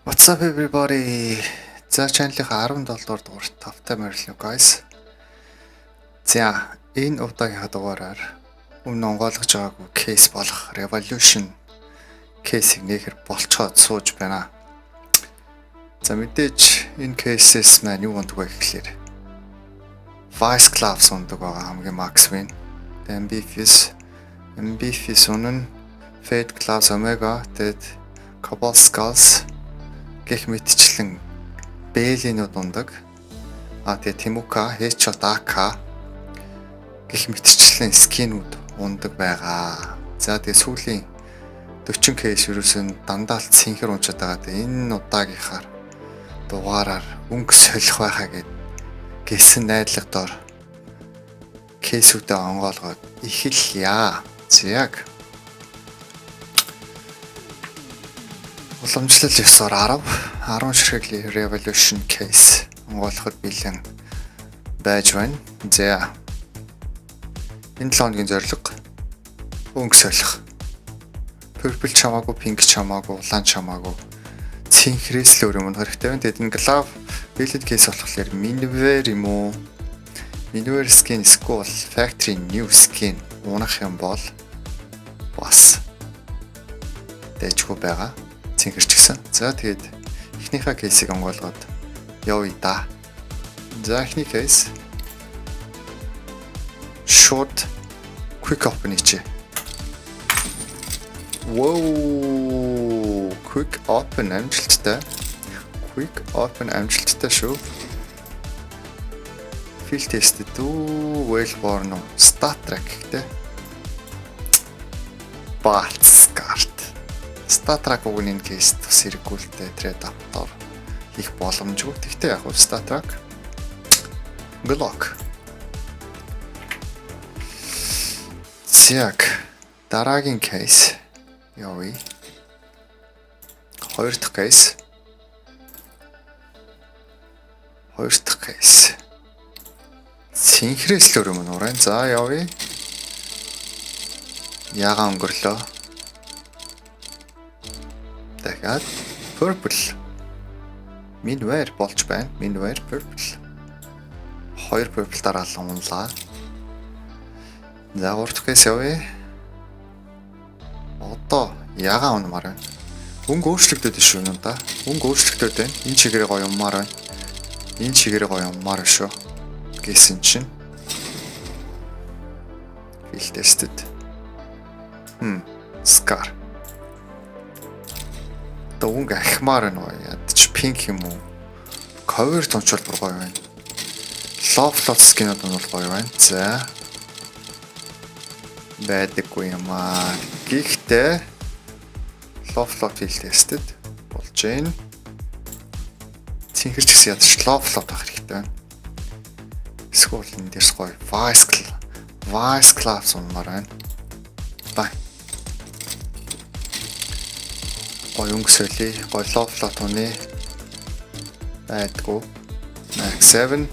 What's up everybody? За channel-ийн 17 дугаар дугаарт тавтай морилно guys. За энэ удаагийнхаа дугаараар өмнө онгойлгож байгаагүй кейс болох Revolution кейсийг нэхэр болцоод сууж байна. За мэдээж энэ кейсээс маань юу ундаг вэ гэхлээр Vice Gloves ундаг байгаа хамгийн max win. Ambitious унан Fade Gloves Omega тэгээд Cobalt Skulls гэх мэтчлэн Бэлинүүд ундаг. Тэгээ Тимука, Headshot AK гэх мэтчлэн скинүүд ундаг байгаа. За тэгээ сүүлийн 40 кейс ерөөсөн дандаа л цэнхэр унчаад байгаа. Энэ удаагийнхаар дугаараар өнгө солих байхаа гэсэн найдлагадор кейсүүдээ онгоолгоод эхэллээ. Яг уламжлал 9-оор 10 ширхэг Revolution case онгойлгоход бэлэн байж байна. За энэ 7 хоногийн зорилго өнгө солих. Purple чамаагүй, pink чамаагүй, улаан чамаагүй цэнхрээс л өөр юм хэрэгтэй байна. Тэгэд энэ glove build case болохоор Minware юм уу? Minware skin school factory new skin унах юм бол бас дэжгүй байгаа. Цэнхэрч гисэн. За тэгээд эхнийхээ кейсийг онгойлгоод явъя да. За эхний кейс short quick open чи. Wow, quick open амжилттай. Quick open амжилттай шүү. Field test дүү Wellborn Star Trek гэдэг. Bats card. Star Trek үгний кейс бас хэрэггүүлтэй трейд аптор хийх боломжгүй. Тэгтээ яг Star Trek Glock. Яг дараагийн кейс явъя. Хоёр дахь кейс. Синхрээс л өөр юм уу? За явъя. Ягаан өнгөрлөө. Дахиад purple. Minware болж байна. Minware purple. Хоёр purple дараалан унлаа. За гурав дахь явъя. Одоо ягаан унмаар байна. Өнгө өөрчлөгдөд шүү нэ да. Өнгө өөрчлөгдөд байна. Энэ чигээрээ гоё юммаар байна. Энэ чигээрээ гоё юммаар шүү. Гэсэн чинь field tested. Scar. Өнгө ахмаар байна уу? Ядч pink юм уу? Cover тончол бүр гоё байна. Loft skin-ууд нь бол гоё байна. За. Байдаггүй юм аа. Гэхдээ loft field tested болж байна. Цэнхэрч гэсэн ядч loft авах хэрэгтэй байна. Эсвэл энэ дээрс гоё Vice Gloves унмаар байна. Бай. Гоё өнгө солий, гоё loft уны байдгүй. Max 7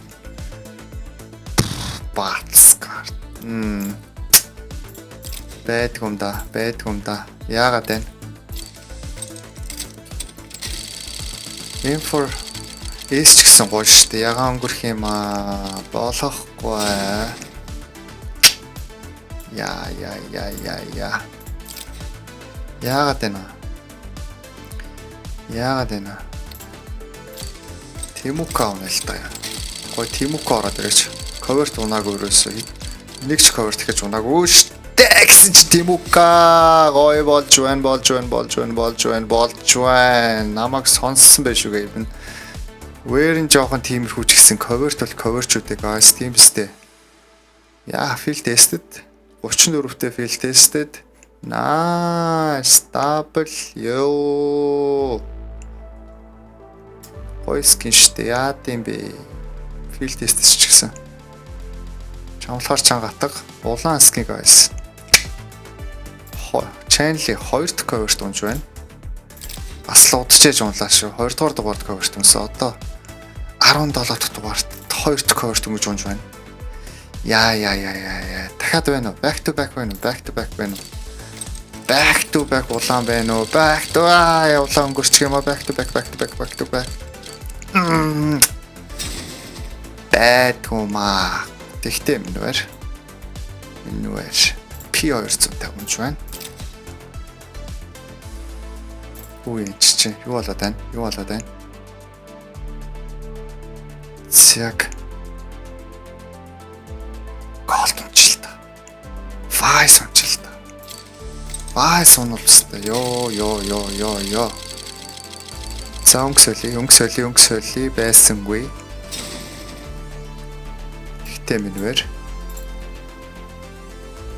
Bats card. Байдгүй юм да. Яагаад вэ? Infor эс ч гэсэн гоё шүү дээ. Ягаан өнгөрөх юм аа. Болохгүй. Яа. Яагаад вэ? Тимука унал та. Гоё Тимука ороод ирээч. Cover-т унаагүй өрөөсөө. Нэг ч cover тэгэж унаагүй шүү дээ. Гэсэн чи Тимука гоё болж байна. Намайг сонссон байх шүү гээ. Where-ийн жоохон тиймэрхүү ч гэсэн cover-т бол cover-чүүдээ guys тийм үстэй. Яа, field tested. 34-тэй field tested. Nice. Double. Yo. Гоё skin штэ. Яа гэм бэ? Field test ч гэсэн. Чамлахаар чангатаг улаан skin guys. Channel-ийн 2 дахь cover-т унж байна. Бас л удажээж унлаа шүү. 2 дугаар дугаард cover-т унсан. Одоо 17 дахь дугаарт 2 дахь cover-т унж байна. Яа. Дахиад байна уу? Back to back байна уу? Back to back улаан байна уу? Back to улаан өнгөрчих юм аа. Back to back. Байтгумаа. Тэгтээ минь P250 унж байна. Үгүй чи юу болоод байна? Зяг. Голд унчлаа. Vice унчлаа. Vice унуулсан. Йоо. За өнгөсөли байсангүй. Ихтэй минь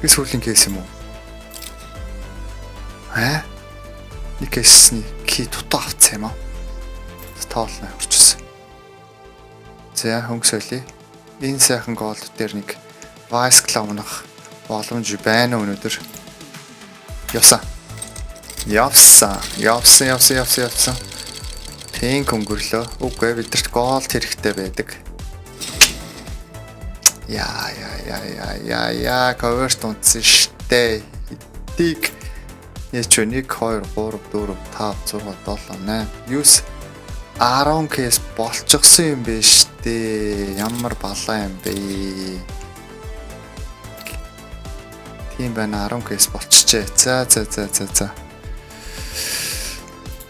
Би сүүлийн кейс юм уу? Нэг кейсний ки дутаа авцсан юм аа. Тоолно хүрчсэн. За хөнгөсөли. Энэ сайхан голд дээр нэг Vice Club унах боломж байна өнөөдөр. Явсан. Пинк өнгөрлөө. Үгүй бидэрт голд хэрэгтэй байдаг. Cover тунцсан штэ. Эдийг яч 1 2 3 4 5 6 7 8 9 10 кейс болчихсон юм бэ штэ. Ямар балаа юм бэ? Тийм байна 10 кейс болчихжээ. За.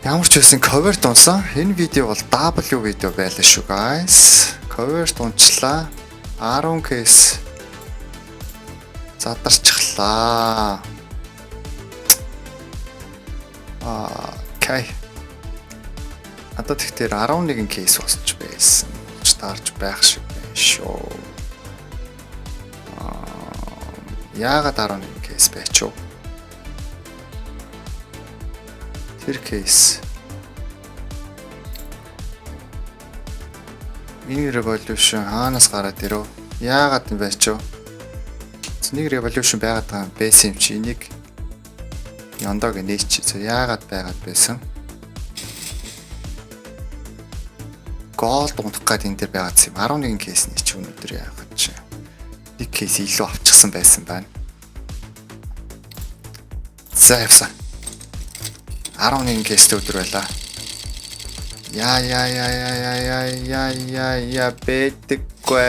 Ямар ч байсан cover тунсан. Энэ видео бол W видео байлаа шүү guys. Cover тунчлаа. 10 кейс задарчихлаа. Окей. Надад тэгтэр 11 кейс босч байсан. Таарч байх шиг байна шүү. Яагаад 11 кейс байч вэ? Тэр кейс энэ revolution хаанаас гараад ирв? Яагаад юм байч вэ? Нэг revolution байгаад байгаа байсан юм чи энийг Яндаг нээч. Яагаад байгаад байсан? Голд унтах гээд энэ дээр байгаад юм. 11 кейс нээч өнөөдөр яагаад чи. Нэг кейс илүү авчихсан байсан байна. За явсан. 11 кейстэй өдөр байлаа. Бэдэггүй.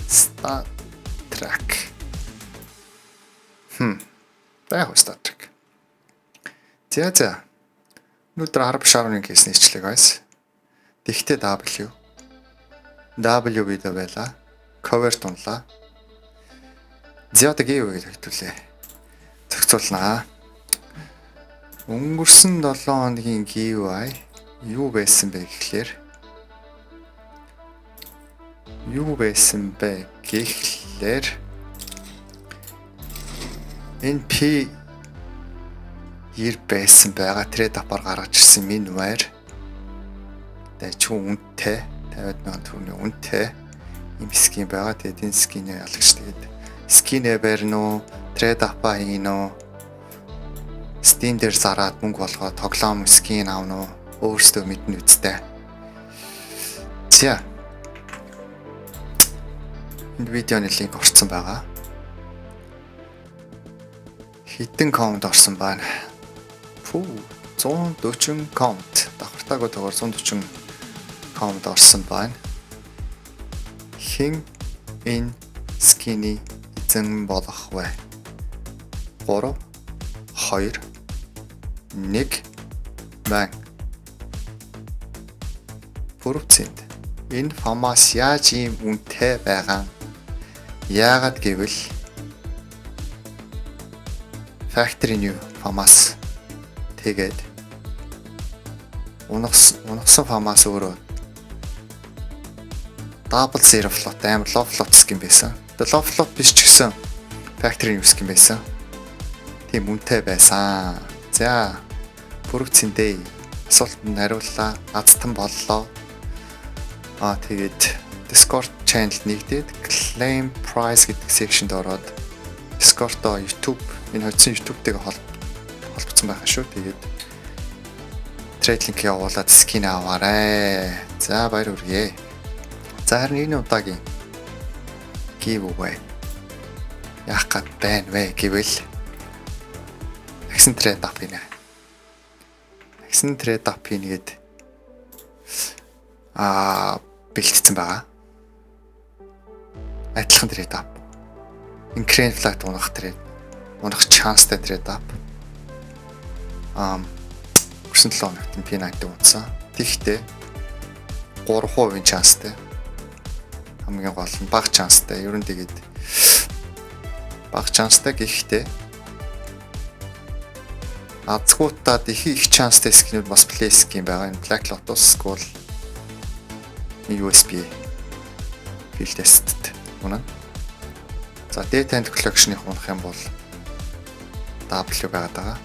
Star Trek. Байх уу Star Trek. За. Өнөөдөр 10.1 кейс нээчлээ guys. Тэгтээ W видео байлаа. Cover тунлаа. Зяадаг юу гэж хэлтүүлээ. Зохицуулнаа. Өнгөрсөн 7 хоногийн giveaway юу байсан бэ гэхлээр энэ P 90 байсан байгаа трейд апаар гаргаж ирсэн минь вайр. Дэч үнэтэй 50,000 төгрөгийн үнэтэй юм скин байгаа. Тэгээд энэ скинээ ялагч тэгээд скинээ барьно уу, трейд апаа хийнэ үү, Steam дээр зараад мөнгө болгоо тоглоом скин авна уу, өөрсдөө мэднэ үстэй. За. Энэ видеоны линк орсон байгаа. Хэдэн коммент орсон байна. 140 коммент. Давхартаагүй төгөр 140 коммент орсон байна. Хин энэ скины эзэн болох вэ? 3 2 1 бан. Бүрвцэнд энэ фамас яаж ийм үнэтэй байгаа? Яагаад гэвэл factory new фамас тэгээд унагсан фамас өөрөө double zero float амар low float skin байсан. Low float биш ч гэсэн factory new skin байсан. Тийм үнэтэй байсан. За бүрвцэндээ асуултанд хариуллаа. Азтан боллоо. Тэгээд Discord channel нэгдээд claim price гэдэг sectionд ороод Discord-оо YouTube энэ хоцсон YouTube-тэйгээ холбогдсон байгаа шүү. Тэгээд trade link явуулаад skin аваарай. За баяр хүргэе. За харин энэ удаагийн giveaway яах гээд байна вэ гэвэл Дахин трейд ап хийнэ. Дахин трейд ап хийнгээд бэлтгэсэн байгаа. Адилхан трейд ап. Incrane flat унах чанстай трейд ап. 7 хоногт P90 унтсан. Тэгэхдээ 3% чанстай. Хамгийн гол нь бага чанстай. Ер нь тэгээд бага чанстай гэхдээ азгуутаад их чанстай скинүүд бас play skin байгаа. Энэ Black Lotus School USB field test үнэн. За Data and Collection-ыг унах юм бол W байгаад байгаа.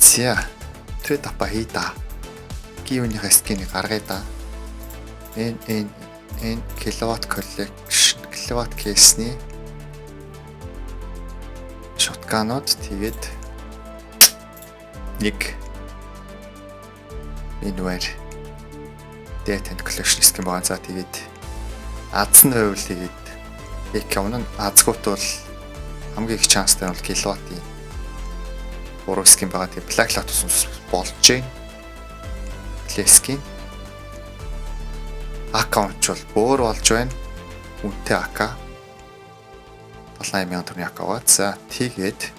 За трейд апа хийда. Гивнийхээ скинийг гаргая да. Энэ kilowatt collection, kilowatt case-ний shotgun-ууд тэгээд нэг энэвэр Data and Collection скин байгаа. За тэгээд азны хувьд тэгээд экономн азгуут бол хамгийн их чанстай бол киловаттын 3 скин байгаа. Тэгээд Black Lotus болж байна. Play skin аккаунт бол өөр болж байна. Үнэтэй акка 78000 төгрөгийн акка аваад. За тэгээд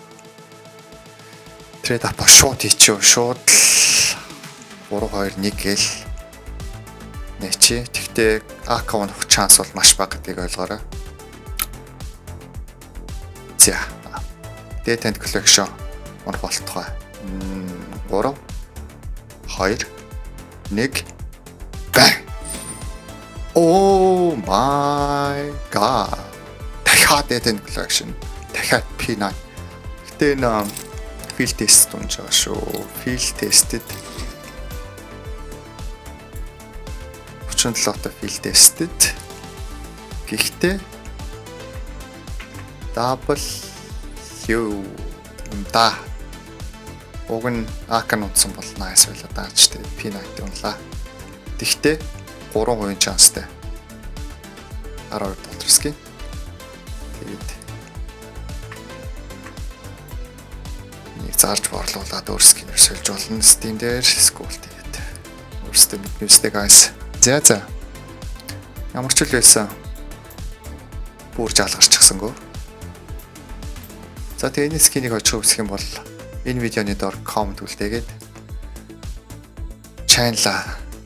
трейд апа шууд хийчихв. Шууд 3-2-1 гэл нэчи. Тэгтээ аккаунт авах шанс бол маш бага гэдгийг ойлгоорой. За Data and Collection унах болтугай. 3 2 1 бай. Oh my god. Дахиад Data and Collection. Дахиад P9. Гэтэ энэ field test унж байгаа шүү. Field tested 37 та field tested. Гэхдээ W да уг нь акан утсан бол nice байла даач тэ P90 унлаа. Тэгтээ 3% чанстай. $12 скин. Тэгээд нэг зарж борлуулаад өөр скинээр сольж болно. Steam дээр School тэгээд өөрсдөө мэднэстэй guys. За. Ямар ч үл байсан. Бүр жалгарчихсангүй. За тэгээд энэ скинийг очих үсэх юм бол энэ видеоны доор комент үлдээгээд channel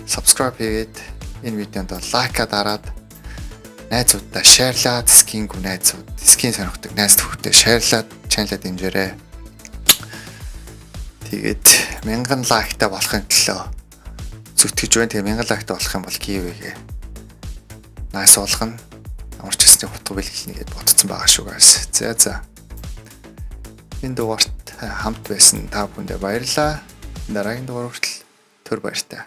subscribe хийгээд энэ видеонд лайка дараад найзуудаа шеэрлаад скин сонирхдаг найз төвхтэй шеэрлаад channel-а дэмжээрэй. Тэгээд 1000 лайктай болохын төлөө зүтгэж байна. Тэгээ 1000 лайктай болох юм бол giveaway-гээ найс болгоно. Ямар ч хэсний утга бэлгэлнийгээд ботцсон байгаа шүү guys. За. Энэ дугаарт хамт байсан та бүхэндээ баярлалаа. Дараагийн дугаар хүртэл түр баяртай.